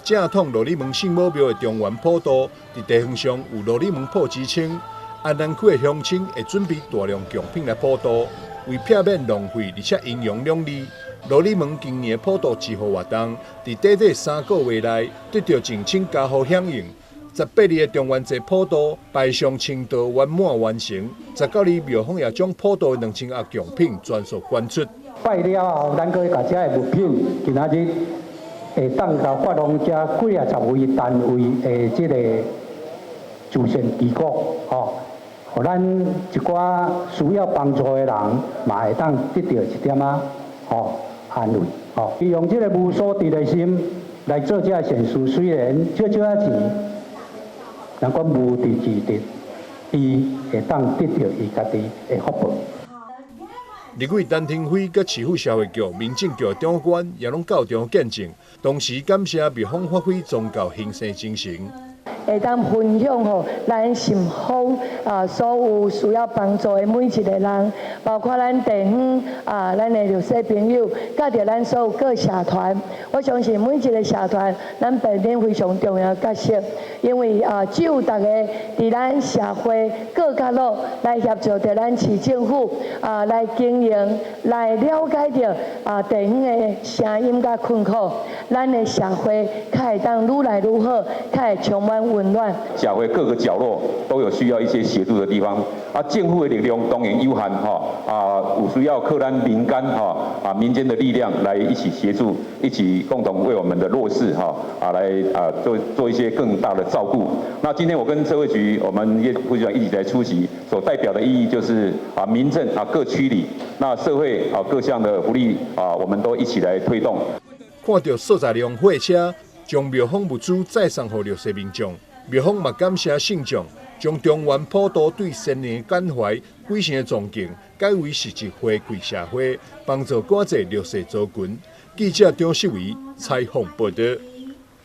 正统罗里门圣母庙的中原普渡，伫地方上有罗里门普之称。安南区的乡亲会准备大量贡品来普渡，为避免浪费而且营养两利。罗里门今年的普渡集合活动，伫短短3个月内得到1000家户响应。18日的中元节普渡拜上清道圆满完成。19日庙方也将普渡2000盒贡品全数捐出。拜了后，咱搁把这物品今仔日会当甲发放这几啊10位单位的这个慈善机构，互咱一寡需要帮助的人，嘛会当得到一点安慰，利用这个无所得的心来做这善事，虽然少少钱，人讲无地自得，伊会当得到伊家己的福报。立委陈廷辉甲市府社会局、民政局长官也拢到场见证，同时感谢庙方发挥宗教兴盛精神。会当分享咱信方所有需要帮助的每一个人，包括咱地方咱的弱势朋友，甲着咱所有各社团。我相信每一个社团，咱扮演非常重要的角色，因为只有大家伫咱社会各角落来协助着咱市政府来经营，来了解着地方的声音甲困苦，咱的社会才会当愈来愈好，才会充满温暖。社会各个角落都有需要一些协助的地方，政府的力量当然有限有需要靠咱民间民间的力量来一起协助，一起共同为我们的弱势来做一些更大的照顾。那今天我跟社会局我们叶副局长一起来出席，所代表的意义就是民政各区里，那社会各项的福利我们都一起来推动。看到所在辆货车将庙方物资再送给弱势民众。庙方嘛感谢信众，将中原普渡对新年关怀、几成的崇敬，改为实质回馈社会，帮助赶济弱势族群。记者张世伟采访报道。